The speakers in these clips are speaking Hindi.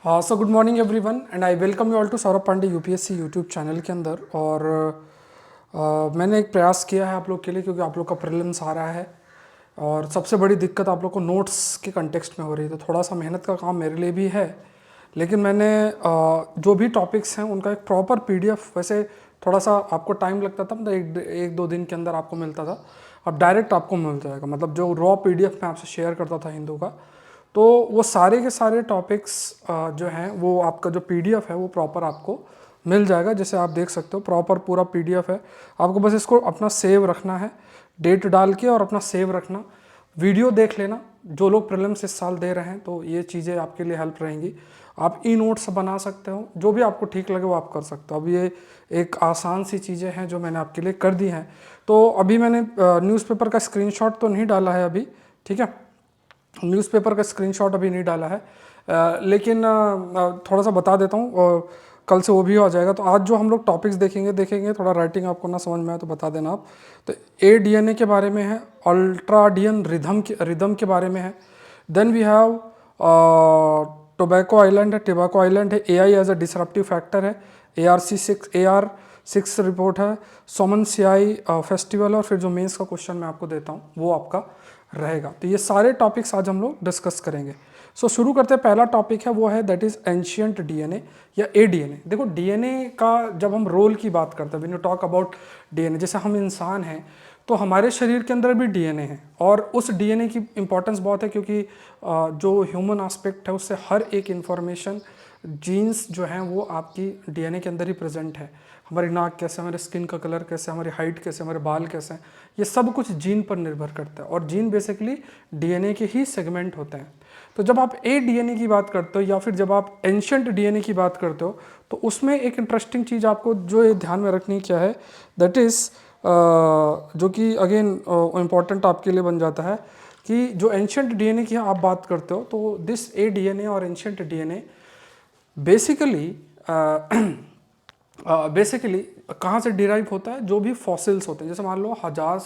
So good morning everyone and I welcome you all to Saurabh Pandey UPSC YouTube channel के अंदर। और मैंने एक प्रयास किया है आप लोग के लिए, क्योंकि आप लोग का प्रीलिम्स आ रहा है और सबसे बड़ी दिक्कत आप लोग को नोट्स के कंटेक्स्ट में हो रही है। तो थोड़ा सा मेहनत का काम मेरे लिए भी है, लेकिन मैंने जो भी टॉपिक्स हैं उनका एक प्रॉपर पीडीएफ, वैसे थोड़ा सा आपको टाइम लगता था, मतलब एक दो दिन के अंदर आपको मिलता था, अब डायरेक्ट आपको मिल जाएगा। मतलब जो रॉ पीडीएफ मैं आपसे शेयर करता था हिंदू का, तो वो सारे के सारे टॉपिक्स जो हैं वो आपका जो पीडीएफ है वो प्रॉपर आपको मिल जाएगा। जैसे आप देख सकते हो प्रॉपर पूरा पीडीएफ है। आपको बस इसको अपना सेव रखना है, डेट डाल के, और अपना सेव रखना, वीडियो देख लेना। जो लोग प्रीलिम्स इस साल दे रहे हैं तो ये चीज़ें आपके लिए हेल्प रहेंगी। आप ई नोट्स बना सकते हो, जो भी आपको ठीक लगे वो आप कर सकते हो। अब ये एक आसान सी चीज़ें हैं जो मैंने आपके लिए कर दी हैं। तो अभी मैंने न्यूज़पेपर का स्क्रीनशॉट तो नहीं डाला है अभी, ठीक है, न्यूज़पेपर का स्क्रीनशॉट अभी नहीं डाला है, लेकिन थोड़ा सा बता देता हूँ और कल से वो भी हो जाएगा। तो आज जो हम लोग टॉपिक्स देखेंगे थोड़ा राइटिंग आपको ना समझ में आए तो बता देना आप। तो एडीएनए के बारे में है, अल्ट्राडियन रिदम के बारे में है, then we have Tobago island है, टिबाको आइलैंड है, AI as a disruptive factor है, AR6 रिपोर्ट है, सोमन सियाई फेस्टिवल, और फिर जो मेंस का क्वेश्चन मैं आपको देता हूँ वो आपका रहेगा। तो ये सारे टॉपिक्स आज हम लोग डिस्कस करेंगे। सो शुरू करते हैं। पहला टॉपिक है वो है दैट इज एंशियंट डीएनए या एडीएनए। देखो डीएनए का जब हम रोल की बात करते हैं, when you talk about DNA, जैसे हम इंसान हैं तो हमारे शरीर के अंदर भी डीएनए है, और उस डीएनए की इंपॉर्टेंस बहुत है, क्योंकि जो ह्यूमन एस्पेक्ट है उससे हर एक इंफॉर्मेशन, जीन्स जो हैं वो आपकी डीएनए के अंदर ही प्रेजेंट है। हमारी नाक कैसे, हमारे स्किन का कलर कैसे, हमारी हाइट कैसे, हमारे बाल कैसे हैं, ये सब कुछ जीन पर निर्भर करता है, और जीन बेसिकली डीएनए के ही सेगमेंट होते हैं। तो जब आप ए डीएनए की बात करते हो या फिर जब आप एंशिएंट डीएनए की बात करते हो, तो उसमें एक इंटरेस्टिंग चीज़ आपको जो ये ध्यान में रखनी क्या है, दैट इज़ जो कि अगेन इम्पॉर्टेंट आपके लिए बन जाता है, कि जो एंशिएंट डीएनए की आप बात करते हो, तो दिस ए डीएनए और एंशिएंट डीएनए बेसिकली बेसिकली कहाँ से डिराइव होता है, जो भी फॉसिल्स होते हैं। जैसे मान लो 1000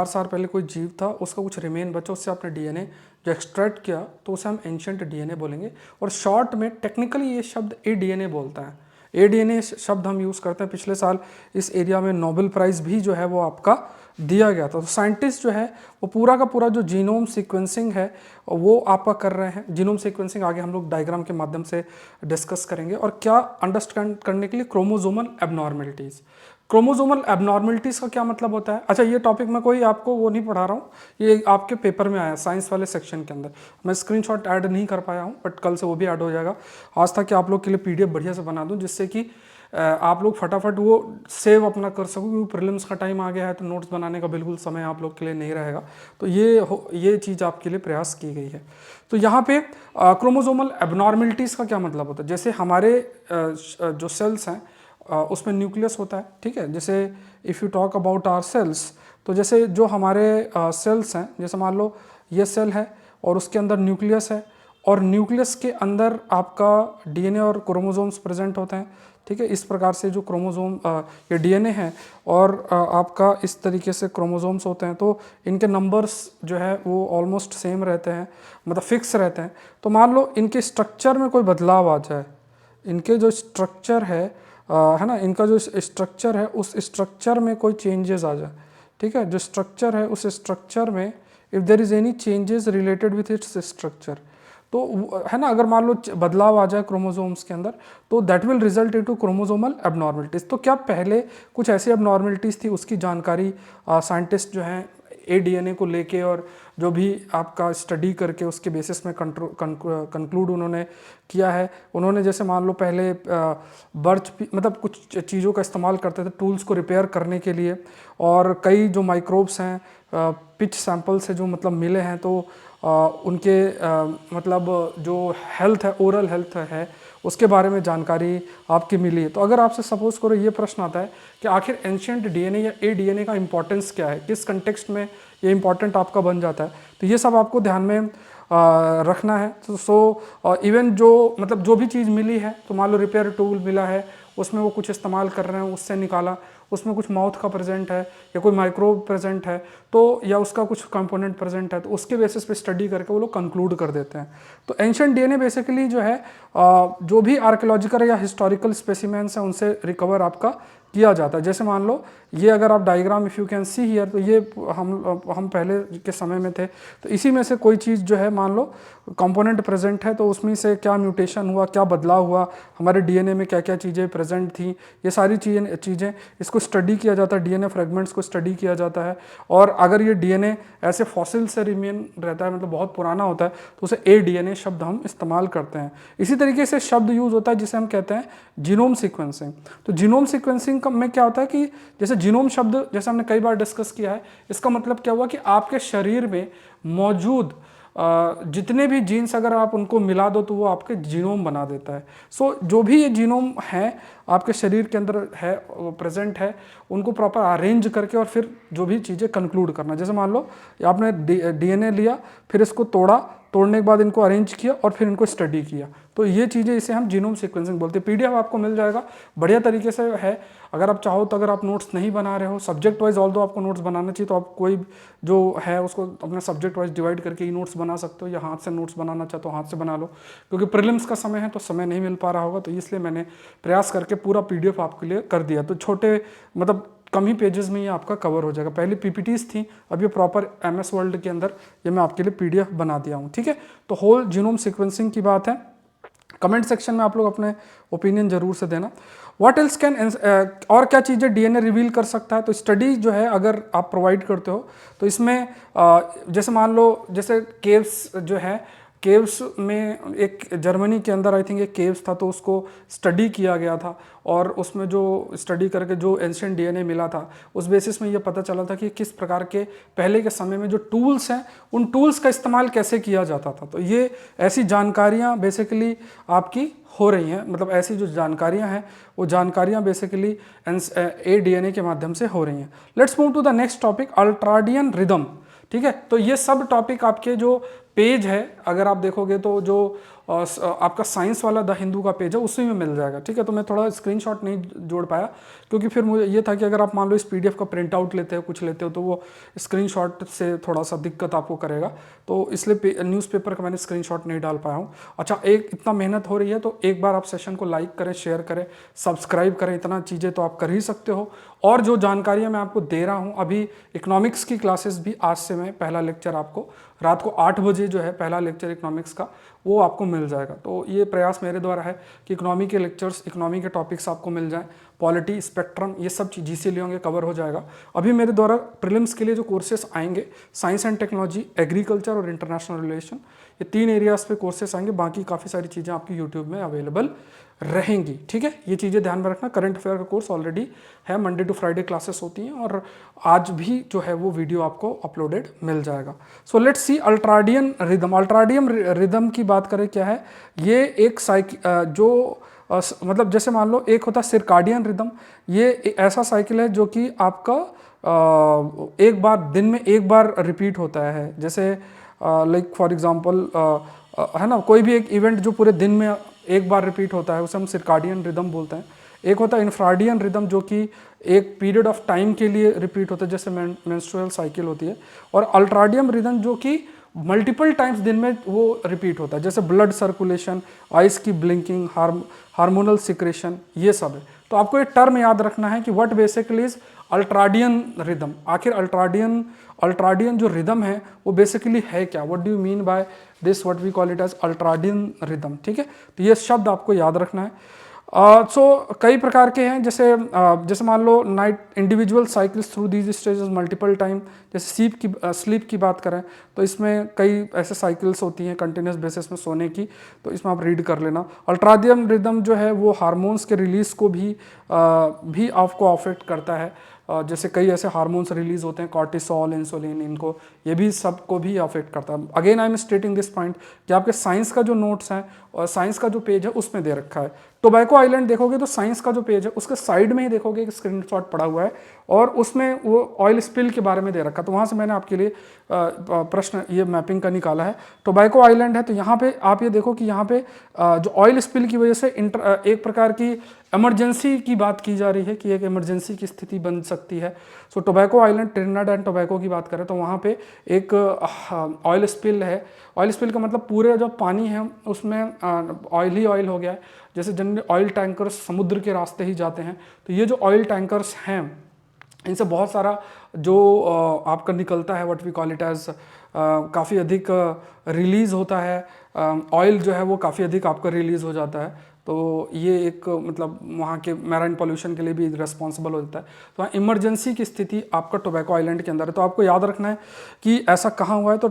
साल पहले कोई जीव था, उसका कुछ रिमेन बचा, उससे आपने डीएनए जो एक्सट्रैक्ट किया, तो उसे हम एंशिएंट डीएनए बोलेंगे। और शॉर्ट में टेक्निकली ये शब्द ए डीएनए बोलता है। ए डीएनए शब्द हम यूज़ करते हैं। पिछले साल इस एरिया में नोबेल प्राइज़ भी जो है वो आपका दिया गया था। तो साइंटिस्ट जो है वो पूरा का पूरा जो जीनोम सीक्वेंसिंग है वो आपका कर रहे हैं। जीनोम सीक्वेंसिंग आगे हम लोग डायग्राम के माध्यम से डिस्कस करेंगे। और क्या अंडरस्टैंड करने के लिए क्रोमोसोमल एबनॉर्मेलिटीज़। क्रोमोसोमल एबनॉर्मेलिटीज़ का क्या मतलब होता है? अच्छा, ये टॉपिक मैं कोई आपको वो नहीं पढ़ा रहा हूँ, ये आपके पेपर में आया साइंस वाले सेक्शन के अंदर। मैं स्क्रीनशॉट ऐड नहीं कर पाया हूँ, बट कल से वो भी ऐड हो जाएगा। आज तक कि आप लोग के लिए पीडीएफ बढ़िया से बना दूँ, जिससे कि आप लोग फटाफट वो सेव अपना कर सको, क्योंकि प्रीलिम्स का टाइम आ गया है तो नोट्स बनाने का बिल्कुल समय आप लोग के लिए नहीं रहेगा। तो ये चीज़ आपके लिए प्रयास की गई है। तो यहाँ पे क्रोमोसोमल एबनॉर्मेलिटीज़ का क्या मतलब होता है? जैसे हमारे जो सेल्स हैं उसमें न्यूक्लियस होता है, ठीक है। जैसे if you talk about our cells, तो जैसे जो हमारे सेल्स हैं, जैसे मान लो ये सेल है और उसके अंदर न्यूक्लियस है, और न्यूक्लियस के अंदर आपका डीएनए और क्रोमोसोम्स प्रेजेंट होते हैं, ठीक है। इस प्रकार से जो क्रोमोसोम ये डीएनए है और आपका इस तरीके से क्रोमोसोम्स होते हैं, तो इनके नंबर्स जो है वो ऑलमोस्ट सेम रहते हैं, मतलब फिक्स रहते हैं। तो मान लो इनके स्ट्रक्चर में कोई बदलाव आ जाए, इनके जो स्ट्रक्चर है ना, इनका जो स्ट्रक्चर है उस स्ट्रक्चर में कोई चेंजेस आ जाए, ठीक है। जो स्ट्रक्चर है उस स्ट्रक्चर में if there is any changes related with its structure, तो है ना, अगर मान लो बदलाव आ जाए क्रोमोसोम्स के अंदर, तो that will result into chromosomal abnormalities. तो क्या पहले कुछ ऐसी एबनॉर्मलिटीज़ थी, उसकी जानकारी साइंटिस्ट जो हैं एडीएनए को लेके और जो भी आपका स्टडी करके उसके बेसिस में कंक्लूड उन्होंने किया है। उन्होंने जैसे मान लो पहले मतलब कुछ चीज़ों का इस्तेमाल करते थे टूल्स को रिपेयर करने के लिए, और कई जो माइक्रोब्स हैं पिच सैंपल से जो मतलब मिले हैं, तो उनके मतलब जो हेल्थ है, ओरल हेल्थ है, उसके बारे में जानकारी आपकी मिली है। तो अगर आपसे सपोज करो ये प्रश्न आता है कि आखिर एंशिएंट डीएनए या ए डीएनए का इंपॉर्टेंस क्या है, किस कंटेक्स्ट में ये इंपॉर्टेंट आपका बन जाता है, तो ये सब आपको ध्यान में रखना है। तो सो इवन जो मतलब जो भी चीज़ मिली है, तो मान लो रिपेयर टूल मिला है, उसमें वो कुछ इस्तेमाल कर रहे हैं, उससे निकाला, उसमें कुछ माउथ का प्रेजेंट है या कोई माइक्रोब प्रेजेंट है, तो या उसका कुछ कंपोनेंट प्रेजेंट है, तो उसके बेसिस पे स्टडी करके वो लोग कंक्लूड कर देते हैं। तो एंशिएंट डीएनए बेसिकली जो है जो भी आर्कियोलॉजिकल या हिस्टोरिकल स्पेसिमेंस हैं उनसे रिकवर आपका किया जाता है। जैसे मान लो ये अगर आप diagram if you can see here, तो ये हम पहले के समय में थे, तो इसी में से कोई चीज़ जो है मान लो कंपोनेंट प्रेजेंट है, तो उसमें से क्या म्यूटेशन हुआ, क्या बदलाव हुआ, हमारे डीएनए में क्या क्या चीज़ें प्रेजेंट थी, ये सारी चीज़ें इसको स्टडी किया जाता है, डीएनए फ्रेगमेंट्स को स्टडी किया जाता है। और अगर ये डीएनए ऐसे फॉसिल से रिमेन रहता है, मतलब बहुत पुराना होता है, तो उसे एडीएनए शब्द हम इस्तेमाल करते हैं। इसी तरीके से शब्द यूज़ होता है जिसे हम कहते हैं जीनोम सीक्वेंसिंग। तो जीनोम सीक्वेंसिंग में क्या होता है कि जैसे जीनोम शब्द जैसे हमने कई बार डिस्कस किया है, इसका मतलब क्या हुआ कि आपके शरीर में मौजूद जितने भी जीन्स अगर आप उनको मिला दो तो वो आपके जीनोम बना देता है। सो जो भी ये जीनोम है आपके शरीर के अंदर है, प्रेजेंट है, उनको प्रॉपर अरेंज करके और फिर जो भी चीज़ें कंक्लूड करना। जैसे मान लो आपने डीएनए लिया, फिर इसको तोड़ने के बाद इनको अरेंज किया और फिर इनको स्टडी किया, तो ये चीज़ें इसे हम जीनोम सीक्वेंसिंग बोलते हैं। पीडीएफ आपको मिल जाएगा, बढ़िया तरीके से है। अगर आप चाहो तो अगर आप नोट्स नहीं बना रहे हो सब्जेक्ट वाइज, ऑल दो आपको नोट्स बनाना चाहिए, तो आप कोई जो है उसको अपना सब्जेक्ट वाइज डिवाइड करके ही नोट्स बना सकते हो, या हाथ से नोट्स बनाना चाहते हो हाथ से बना लो, क्योंकि प्रीलिम्स का समय है तो समय नहीं मिल पा रहा होगा, तो इसलिए मैंने प्रयास करके पूरा पीडीएफ आपके लिए कर दिया। तो छोटे मतलब कम ही पेजेस में ये आपका कवर हो जाएगा। पहले पीपीटीज थी, अब ये प्रॉपर एमएस वर्ल्ड के अंदर ये मैं आपके लिए पीडीएफ बना दिया हूँ, ठीक है। तो होल जीनोम सीक्वेंसिंग की बात है। कमेंट सेक्शन में आप लोग अपने ओपिनियन जरूर से देना। व्हाट एल्स कैन, और क्या चीज़ें डीएनए रिवील कर सकता है। तो स्टडी जो है अगर आप प्रोवाइड करते हो तो इसमें जैसे मान लो जैसे केव्स जो है, केव्स में एक जर्मनी के अंदर आई थिंक एक केव्स था, तो उसको स्टडी किया गया था और उसमें जो स्टडी करके जो एंशिएंट डीएनए मिला था उस बेसिस में ये पता चला था कि किस प्रकार के पहले के समय में जो टूल्स हैं उन टूल्स का इस्तेमाल कैसे किया जाता था। तो ये ऐसी जानकारियाँ बेसिकली आपकी हो रही हैं, मतलब ऐसी जो जानकारियाँ हैं वो जानकारियाँ बेसिकली एडीएनए के माध्यम से हो रही हैं। Let's move to the next topic, ultradian rhythm, ठीक है। तो ये सब टॉपिक आपके जो पेज है अगर आप देखोगे तो जो आपका साइंस वाला द हिंदू का पेज है उसी में मिल जाएगा, ठीक है। तो मैं थोड़ा स्क्रीनशॉट नहीं जोड़ पाया क्योंकि फिर मुझे ये था कि अगर आप मान लो इस पीडीएफ का प्रिंट आउट लेते हो कुछ लेते हो तो वो स्क्रीनशॉट से थोड़ा सा दिक्कत आपको करेगा, तो इसलिए न्यूज़पेपर का मैंने स्क्रीनशॉट नहीं डाल पाया हूँ। अच्छा, एक इतना मेहनत हो रही है तो एक बार आप सेशन को लाइक करें, शेयर करें, सब्सक्राइब करें, इतना चीज़ें तो आप कर ही सकते हो। और जो जानकारियाँ मैं आपको दे रहा हूँ, अभी इकोनॉमिक्स की क्लासेस भी आज से मैं पहला लेक्चर आपको रात को 8 बजे जो है पहला लेक्चर इकोनॉमिक्स का वो आपको मिल जाएगा। तो ये प्रयास मेरे द्वारा है कि इकोनॉमी के लेक्चर्स, इकोनॉमी के टॉपिक्स आपको मिल जाएं, पॉलिटी, स्पेक्ट्रम, ये सब चीज़ जीसी होंगे कवर हो जाएगा। अभी मेरे द्वारा प्रीलिम्स के लिए जो कोर्सेस आएंगे, साइंस एंड टेक्नोलॉजी, एग्रीकल्चर और इंटरनेशनल रिलेशन, ये 3 एरियाज़ पे कोर्सेस आएंगे। बाकी काफ़ी सारी चीज़ें आपकी यूट्यूब में अवेलेबल रहेंगी, ठीक है। ये चीज़ें ध्यान में रखना। करंट अफेयर का कोर्स ऑलरेडी है, मंडे टू फ्राइडे क्लासेस होती हैं और आज भी जो है वो वीडियो आपको अपलोडेड मिल जाएगा। So let's see ultradian rhythm. Ultradian rhythm की बात करें क्या है, ये एक जो मतलब जैसे मान लो एक होता है सिरकाडियन रिदम, ये ऐसा साइकिल है जो कि आपका एक बार दिन में एक बार रिपीट होता है। जैसे लाइक फॉर एग्जांपल है ना, कोई भी एक इवेंट जो पूरे दिन में एक बार रिपीट होता है उसे हम सिरकाडियन रिदम बोलते हैं। एक होता है इंफ्राडियन रिदम जो कि एक पीरियड ऑफ टाइम के लिए रिपीट होता है, जैसे मेंस्ट्रुअल साइकिल होती है। और अल्ट्राडियन रिदम जो कि मल्टीपल टाइम्स दिन में वो रिपीट होता है, जैसे ब्लड सर्कुलेशन, आइस की ब्लिंकिंग, हार्मोनल सिक्रेशन, ये सब है। तो आपको ये टर्म याद रखना है कि what basically is ultradian rhythm. आखिर अल्ट्राडियन जो रिदम है वो बेसिकली है क्या, what do you mean by this, what we call it as ultradian rhythm, ठीक है। तो ये शब्द आपको याद रखना है। कई प्रकार के हैं, जैसे मान लो night individual cycles through these stages multiple time. जैसे स्लीप की बात करें तो इसमें कई ऐसे साइकिल्स होती हैं कंटिन्यूस बेसिस में सोने की, तो इसमें आप रीड कर लेना। अल्ट्राडियन रिदम जो है वो हार्मोन्स के रिलीज को भी आपको अफेक्ट करता है। जैसे कई ऐसे हार्मोन्स रिलीज होते हैं, कॉर्टिसोल, इंसुलिन, इनको ये भी सबको भी अफेक्ट करता है। Again I am स्टेटिंग this point कि आपके साइंस का जो नोट्स हैं और साइंस का जो पेज है उसमें दे रखा है, टोबैको आइलैंड देखोगे तो साइंस का जो पेज है उसके साइड में ही देखोगे एक स्क्रीनशॉट पड़ा हुआ है और उसमें वो ऑयल स्पिल के बारे में दे रखा, तो वहाँ से मैंने आपके लिए प्रश्न ये मैपिंग का निकाला है। टोबैको आइलैंड है, तो यहाँ पे आप ये देखो कि यहाँ पे जो ऑयल स्पिल की वजह से एक प्रकार की इमरजेंसी की बात की जा रही है कि एक इमरजेंसी की स्थिति बन सकती है। So Tobago island, Trinidad and Tobago की बात करें तो वहाँ पे एक ऑयल स्पिल है। ऑयल स्पिल का मतलब पूरे जो पानी है उसमें ऑयल ही ऑयल हो गया है। जैसे जनरली ऑयल टैंकर्स समुद्र के रास्ते ही जाते हैं, तो ये जो ऑयल टैंकर्स हैं इनसे बहुत सारा जो आपका निकलता है what we call it as काफ़ी अधिक रिलीज़ होता है, ऑयल जो है वो काफ़ी अधिक आपका रिलीज़ हो जाता है। तो ये एक मतलब वहाँ के मैराइन पॉल्यूशन के लिए भी रिस्पॉन्सिबल हो जाता है। तो वहाँ इमरजेंसी की स्थिति आपका टोबैको आइलैंड के अंदर है। तो आपको याद रखना है कि ऐसा कहाँ हुआ है, तो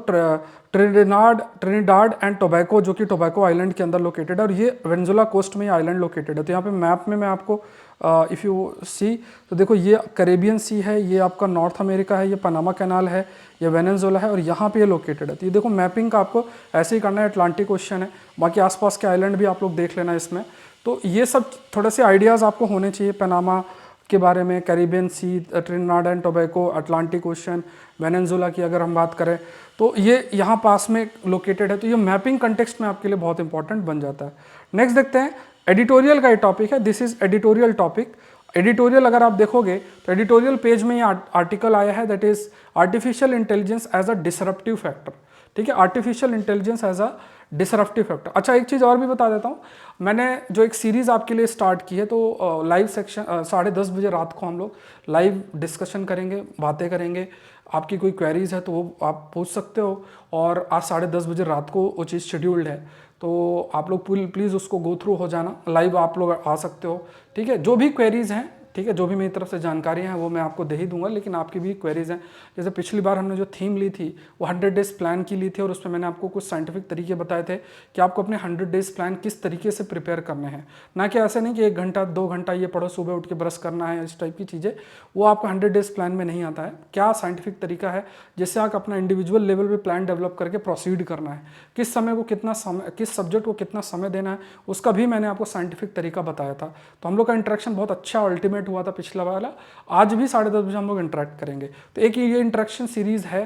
ट्रिनिडाड एंड टोबैको जो कि टोबैको आइलैंड के अंदर लोकेटेड है और ये वेनेजुला कोस्ट में ये आइलैंड लोकेटेड है। तो यहाँ पे मैप में मैं आपको इफ़ यू सी तो देखो ये कैरेबियन सी है, ये आपका नॉर्थ अमेरिका है, ये पनामा कैनाल है, ये वेनेजुला है और यहाँ पे ये लोकेटेड है। तो ये देखो मैपिंग का आपको ऐसे ही करना है, अटलांटिक ओशन है, बाकी आसपास के आइलैंड भी आप लोग देख लेना इसमें। तो ये सब थोड़े से आइडियाज़ आपको होने चाहिए पनामा के बारे में, Caribbean Sea, Trinidad and Tobago, Atlantic Ocean, Venezuela की अगर हम बात करें तो ये यहाँ पास में लोकेटेड है। तो ये मैपिंग कंटेक्स्ट में आपके लिए बहुत इंपॉर्टेंट बन जाता है। नेक्स्ट देखते हैं, एडिटोरियल का ये टॉपिक है, this is editorial topic. Editorial अगर आप देखोगे तो एडिटोरियल पेज में ये आर्टिकल आया है, that is artificial intelligence as a disruptive factor. ठीक है, artificial intelligence as a disruptive factor. अच्छा, एक चीज़ और भी बता देता हूँ, मैंने जो एक सीरीज़ आपके लिए स्टार्ट की है, तो लाइव सेक्शन 10:30 बजे रात को हम लोग लाइव डिस्कशन करेंगे, बातें करेंगे। आपकी कोई क्वेरीज है तो वो आप पूछ सकते हो, और आज 10:30 बजे रात को वो चीज़ शेड्यूल्ड है, तो आप लोग प्लीज़ उसको गो थ्रू हो जाना, लाइव आप लोग आ सकते हो। ठीक है, जो भी क्वेरीज हैं, ठीक है, जो भी मेरी तरफ से जानकारी है वो मैं आपको दे ही दूंगा, लेकिन आपकी भी क्वेरीज हैं। जैसे पिछली बार हमने जो थीम ली थी वो 100 डेज प्लान की ली थी, और उसमें मैंने आपको कुछ साइंटिफिक तरीके बताए थे कि आपको अपने 100 डेज प्लान किस तरीके से प्रिपेयर करने हैं। ना कि ऐसे नहीं कि 1 घंटा 2 घंटा ये पढ़ो, सुबह उठ के ब्रश करना है, इस टाइप की चीज़ें, वो आपको 100 डेज प्लान में नहीं आता है। क्या साइंटिफिक तरीका है जिससे आप अपना इंडिविजुअल लेवल पे प्लान डेवलप करके प्रोसीड करना है, किस समय को कितना समय, किस सब्जेक्ट को कितना समय देना है, उसका भी मैंने आपको साइंटिफिक तरीका बताया था। तो हम लोग का इंटरेक्शन बहुत अच्छा अल्टीमेट हुआ था पिछला वाला। आज भी 10:30 बजे हम लोग इंटरेक्ट करेंगे। तो एक ये इंटरेक्शन सीरीज़ है,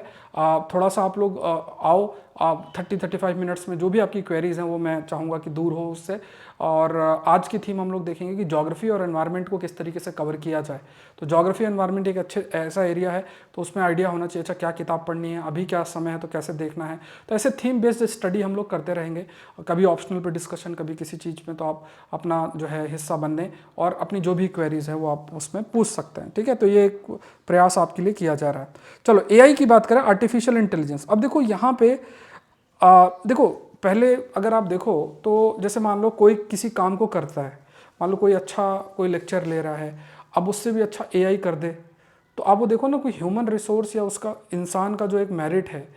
थोड़ा सा आप लोग आओ, 30-35 मिनट्स में जो भी आपकी क्वेरीज हैं वो मैं चाहूँगा कि दूर हो उससे। और आज की थीम हम लोग देखेंगे कि ज्योग्राफी और एनवायरनमेंट को किस तरीके से कवर किया जाए। तो ज्योग्राफी एनवायरनमेंट एक अच्छे ऐसा एरिया है, तो उसमें आइडिया होना चाहिए अच्छा क्या किताब पढ़नी है, अभी क्या समय है, तो कैसे देखना है। तो ऐसे थीम बेस्ड स्टडी हम लोग करते रहेंगे, कभी ऑप्शनल पे डिस्कशन, कभी किसी चीज़ में, तो आप अपना जो है हिस्सा बनने और अपनी जो भी क्वेरीज है वो आप उसमें पूछ सकते हैं। ठीक है, तो ये एक प्रयास आपके लिए किया जा रहा है। चलो एआई की बात करें, आर्टिफिशियल इंटेलिजेंस। अब देखो यहाँ पे देखो पहले अगर आप देखो तो जैसे मान लो कोई किसी काम को करता है, मान लो कोई अच्छा कोई लेक्चर ले रहा है, अब उससे भी अच्छा एआई कर दे, तो आप वो देखो ना, कोई ह्यूमन रिसोर्स या उसका इंसान का जो एक मेरिट है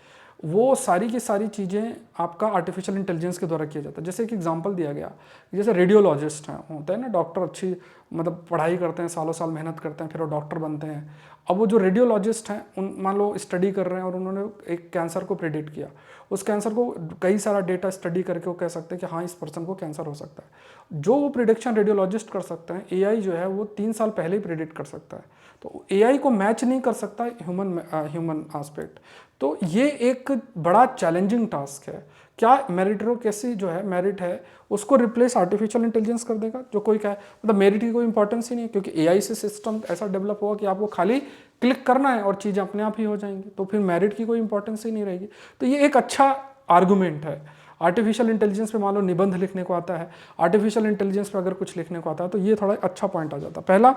वो सारी की सारी चीज़ें आपका आर्टिफिशियल इंटेलिजेंस के द्वारा किया जाता है। जैसे एक एग्जांपल दिया गया, जैसे रेडियोलॉजिस्ट हैं, होता है ना, डॉक्टर अच्छी मतलब पढ़ाई करते हैं, सालों साल मेहनत करते हैं, फिर वो डॉक्टर बनते हैं। अब वो जो रेडियोलॉजिस्ट हैं, उन मान लो स्टडी कर रहे हैं और उन्होंने एक कैंसर को प्रेडिक्ट किया, उस कैंसर को कई सारा डेटा स्टडी करके वो कह सकते हैं कि हाँ इस पर्सन को कैंसर हो सकता है। जो वो प्रिडिक्शन रेडियोलॉजिस्ट कर सकते हैं, एआई जो है वो 3 साल पहले ही प्रिडिक्ट कर सकता है। तो एआई को मैच नहीं कर सकता ह्यूमन एस्पेक्ट। तो ये एक बड़ा चैलेंजिंग टास्क है। क्या मेरिटोक्रेसी जो है, मेरिट है, उसको रिप्लेस आर्टिफिशियल इंटेलिजेंस कर देगा? जो कोई कहे मतलब मेरिट की कोई इंपॉर्टेंस ही नहीं है, क्योंकि एआई से सिस्टम ऐसा डेवलप होगा कि आपको खाली क्लिक करना है और चीज़ें अपने आप ही हो जाएंगी, तो फिर मेरिट की कोई इंपॉर्टेंस ही नहीं रहेगी। तो ये एक अच्छा आर्गूमेंट है। आर्टिफिशियल इंटेलिजेंस पे मान लो निबंध लिखने को आता है, आर्टिफिशियल इंटेलिजेंस पे अगर कुछ लिखने को आता है, तो ये थोड़ा अच्छा पॉइंट आ जाता है। पहला,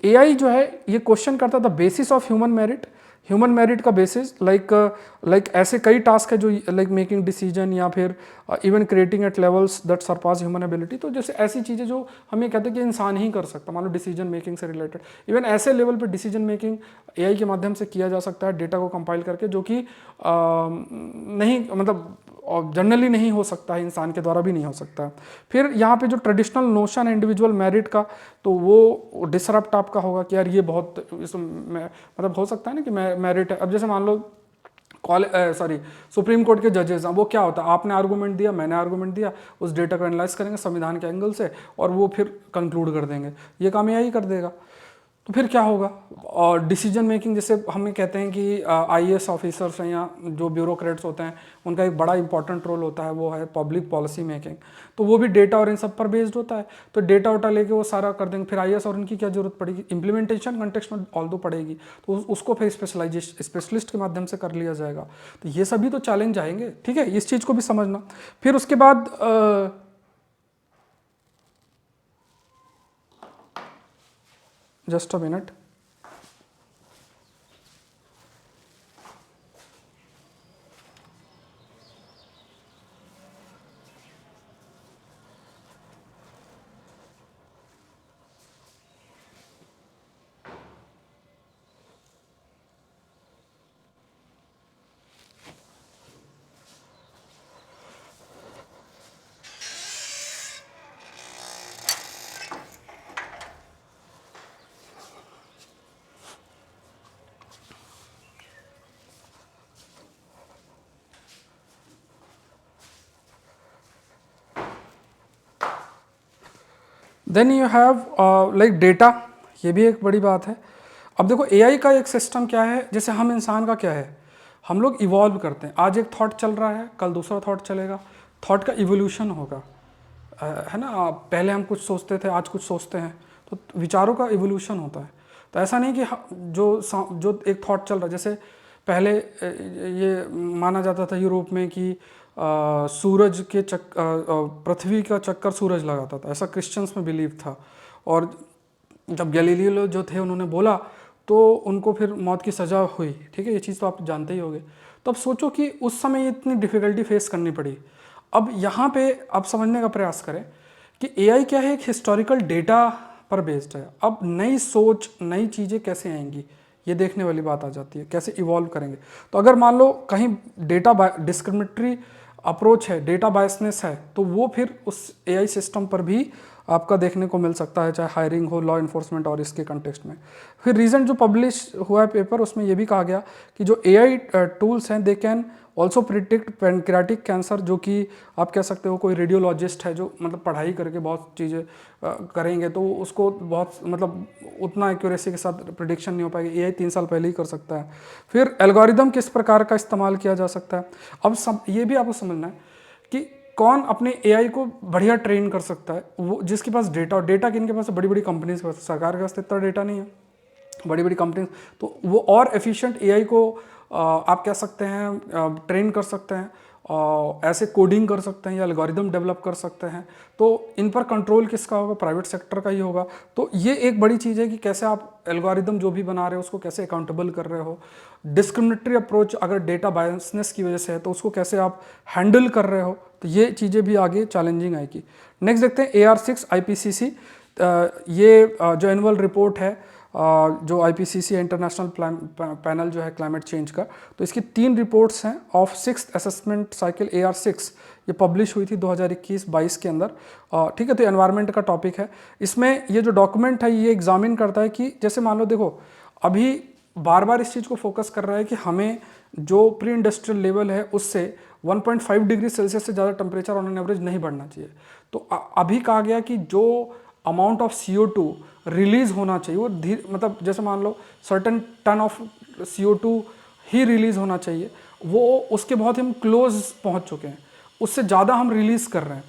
एआई जो है ये क्वेश्चन करता था बेसिस ऑफ ह्यूमन मेरिट का बेसिस, लाइक ऐसे कई टास्क है जो लाइक मेकिंग डिसीजन या फिर even creating at levels that surpass human ability. तो जैसे ऐसी चीज़ें जो हमें कहते हैं कि इंसान ही कर सकता, मान लो डिसीजन मेकिंग से रिलेटेड, इवन ऐसे लेवल पे डिसीजन मेकिंग एआई के माध्यम से किया जा सकता है, डेटा को कंपाइल करके, जो कि नहीं मतलब जनरली नहीं हो सकता है, इंसान के द्वारा भी नहीं हो सकता। फिर यहाँ पे जो ट्रेडिशनल नोशन है इंडिविजुअल मेरिट का, तो वो डिसरप्ट आपका होगा कि यार ये बहुत मतलब हो सकता है ना कि मेरिट है। अब जैसे मान लो सॉरी सुप्रीम कोर्ट के जजेस हैं, वो क्या होता है, आपने आर्गूमेंट दिया, मैंने आर्गूमेंट दिया, उस डेटा को एनालाइज करेंगे संविधान के एंगल से और वो फिर कंक्लूड कर देंगे। ये काम एआई कर देगा। तो फिर क्या होगा, और डिसीजन मेकिंग, जैसे हमें कहते हैं कि आईएएस ऑफिसर्स हैं या जो ब्यूरोक्रेट्स होते हैं, उनका एक बड़ा इंपॉर्टेंट रोल होता है, वो है पब्लिक पॉलिसी मेकिंग। तो वो भी डेटा और इन सब पर बेस्ड होता है। तो डेटा वोटा लेके वो सारा कर देंगे। फिर आईएएस और उनकी क्या जरूरत पड़ेगी, इंप्लीमेंटेशन कंटेक्स्ट में ऑल्दो पड़ेगी, तो उसको फिर स्पेशलिस्ट के माध्यम से कर लिया जाएगा। तो ये सभी तो चैलेंज आएंगे, ठीक है, इस चीज़ को भी समझना। फिर उसके बाद just a minute, then you have like data, ये भी एक बड़ी बात है। अब देखो एआई का एक सिस्टम क्या है, जैसे हम इंसान का क्या है, हम लोग इवॉल्व करते हैं। आज एक थॉट चल रहा है, कल दूसरा थॉट चलेगा, थॉट का इवोल्यूशन होगा, है ना। पहले हम कुछ सोचते थे, आज कुछ सोचते हैं, तो विचारों का इवोल्यूशन होता है। तो ऐसा नहीं कि जो एक थॉट चल रहा है, जैसे पहले ये माना जाता था यूरोप में कि सूरज के पृथ्वी का चक्कर सूरज लगाता था, ऐसा क्रिश्चियंस में बिलीव था। और जब गैलीलियो जो थे उन्होंने बोला तो उनको फिर मौत की सज़ा हुई, ठीक है, ये चीज़ तो आप जानते ही होंगे। तो अब सोचो कि उस समय ये इतनी डिफ़िकल्टी फेस करनी पड़ी। अब यहाँ पे आप समझने का प्रयास करें कि एआई क्या है, एक हिस्टोरिकल डेटा पर बेस्ड है। अब नई सोच, नई चीज़ें कैसे आएंगी, ये देखने वाली बात आ जाती है, कैसे इवॉल्व करेंगे। तो अगर मान लो कहीं डेटा डिस्क्रिमिनेटरी अप्रोच है, डेटा बायसनेस है, तो वो फिर उस एआई सिस्टम पर भी आपका देखने को मिल सकता है, चाहे हायरिंग हो, लॉ इन्फोर्समेंट और इसके कंटेक्स्ट में। फिर रीसेंट जो पब्लिश हुआ है पेपर, उसमें ये भी कहा गया कि जो एआई टूल्स हैं they can also predict pancreatic cancer, जो कि आप कह सकते हो कोई रेडियोलॉजिस्ट है जो मतलब पढ़ाई करके बहुत चीज़ें करेंगे तो उसको बहुत मतलब उतना एक्यूरेसी के साथ प्रिडिक्शन नहीं हो पाएगी, एआई 3 साल पहले ही कर सकता है। फिर एल्गोरिदम किस प्रकार का इस्तेमाल किया जा सकता है। अब सब ये भी आपको समझना है कि कौन अपने एआई को बढ़िया ट्रेन कर सकता है, वो जिसके पास डेटा, और डेटा किन के पास है, बड़ी बड़ी कंपनीज के पास, सरकार के पास इतना डेटा नहीं है, बड़ी बड़ी कंपनीज। तो वो और एफिशिएंट एआई को आप कह सकते हैं ट्रेन कर सकते हैं, ऐसे कोडिंग कर सकते हैं या एल्गोरिदम डेवलप कर सकते हैं। तो इन पर कंट्रोल किसका होगा, प्राइवेट सेक्टर का ही होगा। तो ये एक बड़ी चीज़ है कि कैसे आप एल्गोरिदम जो भी बना रहे हो उसको कैसे अकाउंटेबल कर रहे हो। डिस्क्रिमिनेटरी अप्रोच अगर डेटा बायसनेस की वजह से है तो उसको कैसे आप हैंडल कर रहे हो। तो ये चीज़ें भी आगे चैलेंजिंग आएगी। नेक्स्ट देखते हैं AR6 IPCC, ये जो एनुअल रिपोर्ट है जो IPCC इंटरनेशनल पैनल जो है क्लाइमेट चेंज का, तो इसकी 3 रिपोर्ट्स हैं of 6th assessment cycle AR6, ये पब्लिश हुई थी 2021-22 के अंदर, ठीक है। तो एनवायरनमेंट का टॉपिक है। इसमें ये जो डॉक्यूमेंट है ये एग्जामिन करता है कि जैसे मान लो देखो अभी बार बार इस चीज़ को फोकस कर रहा है कि हमें जो प्री इंडस्ट्रियल लेवल है उससे 1.5 डिग्री सेल्सियस से ज़्यादा टेम्परेचर ऑन एन एवरेज नहीं बढ़ना चाहिए। तो अभी कहा गया कि जो अमाउंट ऑफ CO2 रिलीज होना चाहिए वो मतलब जैसे मान लो सर्टेन टन ऑफ CO2 ही रिलीज होना चाहिए, वो उसके बहुत हम क्लोज पहुंच चुके हैं, उससे ज़्यादा हम रिलीज़ कर रहे हैं।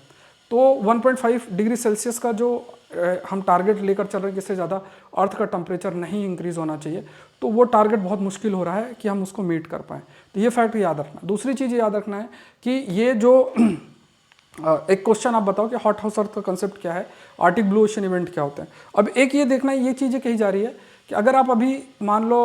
तो 1.5 डिग्री सेल्सियस का जो हम टारगेट लेकर चल रहे हैं कि इससे ज़्यादा अर्थ का टेम्परेचर नहीं इंक्रीज़ होना चाहिए, तो वो टारगेट बहुत मुश्किल हो रहा है कि हम उसको मीट कर पाएँ। तो ये फैक्ट याद रखना। दूसरी चीज़ याद रखना है कि ये जो एक क्वेश्चन आप बताओ कि हॉट हाउस अर्थ का कंसेप्ट क्या है, आर्टिक ब्लू ओशन इवेंट क्या होते हैं। अब एक ये देखना है, ये चीज़ें कही जा रही है कि अगर आप अभी मान लो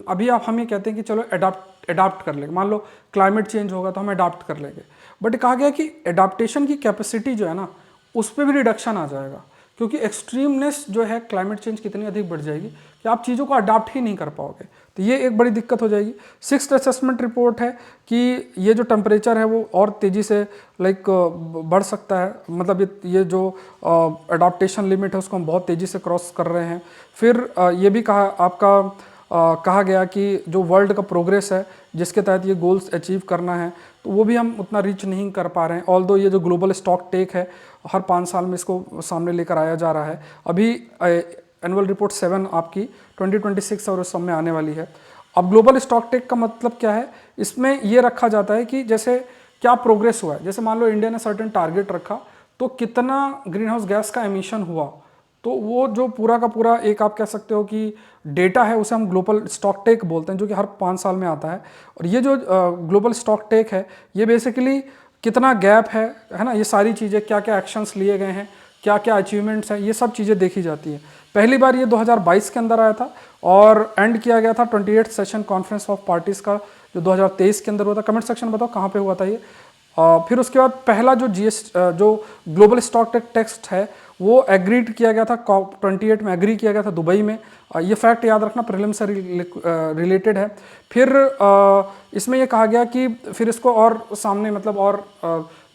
अभी आप हमें कहते हैं कि चलो अडाप्ट कर लेंगे, मान लो क्लाइमेट चेंज होगा तो हम अडाप्ट कर लेंगे, बट कहा गया कि अडाप्टेशन की कैपेसिटी जो है ना उस पर भी रिडक्शन आ जाएगा, क्योंकि एक्सट्रीमनेस जो है क्लाइमेट चेंज कितनी अधिक बढ़ जाएगी कि आप चीज़ों को अडाप्ट ही नहीं कर पाओगे। तो ये एक बड़ी दिक्कत हो जाएगी। 6th असेसमेंट रिपोर्ट है कि ये जो टेम्परेचर है वो और तेज़ी से बढ़ सकता है, मतलब ये जो अडाप्टेशन लिमिट है उसको हम बहुत तेज़ी से क्रॉस कर रहे हैं। फिर ये भी कहा आपका कहा गया कि जो वर्ल्ड का प्रोग्रेस है जिसके तहत ये गोल्स अचीव करना है, तो वो भी हम उतना रीच नहीं कर पा रहे हैं। ऑल्दो ये जो ग्लोबल स्टॉक टेक है हर 5 साल में इसको सामने लेकर आया जा रहा है। अभी एनुअल रिपोर्ट 7 आपकी 2026 और उस सब में आने वाली है। अब ग्लोबल स्टॉक टेक का मतलब क्या है, इसमें ये रखा जाता है कि जैसे क्या प्रोग्रेस हुआ है। जैसे मान लो इंडिया ने सर्टेन टारगेट रखा तो कितना ग्रीन हाउस गैस का एमिशन हुआ, तो वो जो पूरा का पूरा एक आप कह सकते हो कि डेटा है उसे हम ग्लोबल स्टॉक टेक बोलते हैं, जो कि हर 5 साल में आता है। और ये जो ग्लोबल स्टॉक टेक है ये बेसिकली कितना गैप है ना, ये सारी चीज़ें क्या क्या एक्शंस लिए गए हैं, क्या क्या अचीवमेंट्स हैं, ये सब चीज़ें देखी जाती है। पहली बार ये 2022 के अंदर आया था और एंड किया गया था 28th session conference of parties का जो 2023 के अंदर हुआ था। कमेंट सेक्शन में बताओ कहाँ पे हुआ था ये। फिर उसके बाद पहला जो ग्लोबल स्टॉक टेक्स्ट है वो एग्रीड किया गया था, COP28 में एग्री किया गया था दुबई में। ये फैक्ट याद रखना, प्रीलिम से रिलेटेड है। फिर इसमें ये कहा गया कि फिर इसको और सामने मतलब और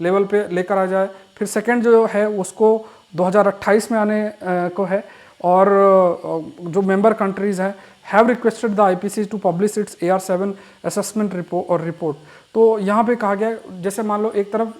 लेवल पे लेकर आ जाए। फिर सेकंड जो है उसको 2028 में आने को है। और जो मेंबर कंट्रीज़ हैं have requested the IPCC to publish its AR7 assessment report. तो यहाँ पे कहा गया जैसे मान लो एक तरफ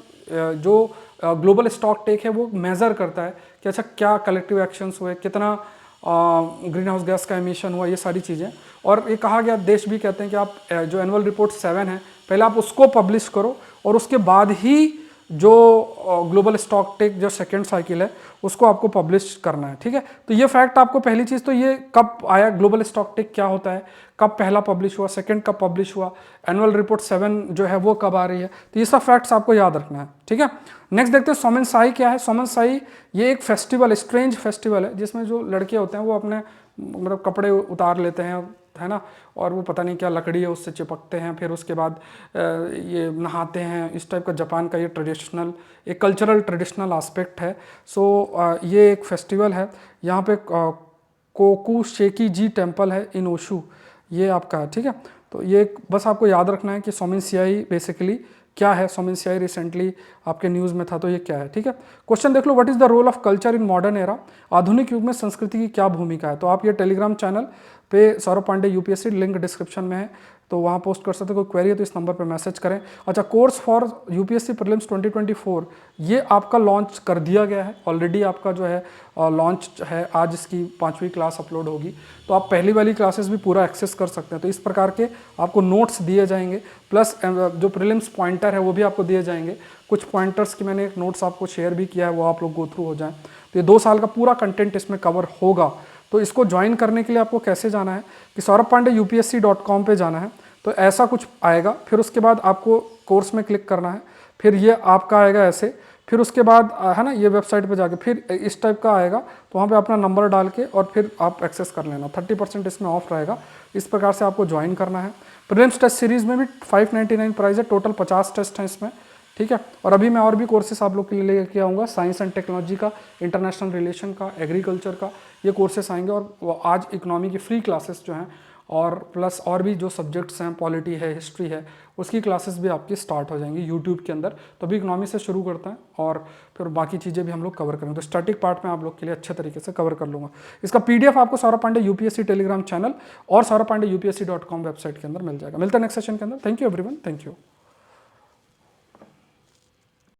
जो ग्लोबल स्टॉक टेक है वो मेज़र करता है कि अच्छा क्या कलेक्टिव एक्शंस हुए, कितना ग्रीन हाउस गैस का एमिशन हुआ, ये सारी चीज़ें। और ये कहा गया, देश भी कहते हैं कि आप जो एनुअल रिपोर्ट 7 है पहले आप उसको पब्लिश करो और उसके बाद ही जो ग्लोबल स्टॉक टेक जो सेकेंड साइकिल है उसको आपको पब्लिश करना है, ठीक है। तो ये फैक्ट आपको पहली चीज़ तो ये कब आया, ग्लोबल स्टॉक टेक क्या होता है, कब पहला पब्लिश हुआ, सेकंड कब पब्लिश हुआ, एनुअल रिपोर्ट 7 जो है वो कब आ रही है, तो ये सब फैक्ट्स आपको याद रखना है, ठीक है। नेक्स्ट देखते हैं सोमेन साई क्या है। सोमेन साई ये एक फेस्टिवल, स्ट्रेंज फेस्टिवल है जिसमें जो लड़के होते हैं वो अपने मतलब कपड़े उतार लेते हैं, है ना, और वो पता नहीं क्या लकड़ी है उससे चिपकते हैं, फिर उसके बाद ये नहाते हैं। इस टाइप का जापान का ये ट्रेडिशनल, एक कल्चरल ट्रेडिशनल एस्पेक्ट है। सो ये एक फेस्टिवल है। यहाँ पे कोकुशेकी जी टेम्पल है इन ओशु, ये आपका है, ठीक है। तो ये बस आपको याद रखना है कि सोमेन सियाई बेसिकली क्या है। सोमेन सियाई रिसेंटली आपके न्यूज़ में था, तो ये क्या है, ठीक है। क्वेश्चन देख लो, what is the role of culture in modern era, आधुनिक युग में संस्कृति की क्या भूमिका है। तो आप ये टेलीग्राम चैनल पे Saurabh Pandey UPSC link description में है, तो वहाँ पोस्ट कर सकते हो। कोई क्वेरी है तो इस नंबर पे मैसेज करें। अच्छा, कोर्स फॉर UPSC प्रीलिम्स 2024 ये आपका लॉन्च कर दिया गया है ऑलरेडी। आपका जो है लॉन्च है, आज इसकी 5वीं क्लास अपलोड होगी, तो आप पहली वाली क्लासेस भी पूरा एक्सेस कर सकते हैं। तो इस प्रकार के आपको नोट्स दिए जाएंगे, प्लस जो प्रीलिम्स पॉइंटर है वो भी आपको दिए जाएंगे। कुछ पॉइंटर्स की मैंने एक नोट्स आपको शेयर भी किया है, वो आप लोग गो थ्रू हो जाएं। तो ये 2 साल का पूरा कंटेंट इसमें कवर होगा। तो इसको ज्वाइन करने के लिए आपको कैसे जाना है कि saurabhpandeyupsc.com पे जाना है, तो ऐसा कुछ आएगा। फिर उसके बाद आपको कोर्स में क्लिक करना है, फिर ये आपका आएगा ऐसे, फिर उसके बाद है ना ये वेबसाइट पे जाके फिर इस टाइप का आएगा, तो वहाँ पे अपना नंबर डाल के और फिर आप एक्सेस कर लेना। 30% इसमें ऑफ रहेगा। इस प्रकार से आपको ज्वाइन करना है। प्रीलिम्स टेस्ट सीरीज़ में भी 599 प्राइस है, टोटल 50 टेस्ट हैं इसमें, ठीक है। और अभी मैं और भी कोर्सेस आप लोग के लिए लेके आऊँगा, साइंस एंड टेक्नोलॉजी का, इंटरनेशनल रिलेशन का, एग्रीकल्चर का, ये कोर्सेस आएंगे। और आज इकोनॉमी की फ्री क्लासेस जो हैं और प्लस और भी जो सब्जेक्ट्स हैं, पॉलिटी है, हिस्ट्री है, उसकी क्लासेस भी आपकी स्टार्ट हो जाएंगी यूट्यूब के अंदर। तो अभी इकोनॉमी से शुरू करते हैं और फिर बाकी चीज़ें भी हम लोग कवर करेंगे। तो स्टैटिक पार्ट में आप लोग के लिए अच्छे तरीके से कवर कर लूँगा। इसका PDF आपको Saurabh Pandey UPSC Telegram channel और saurabhpandeyupsc.com वेबसाइट के अंदर मिल जाएगा। मिलता है नेक्स्ट सेशन के अंदर। Thank you everyone, thank you.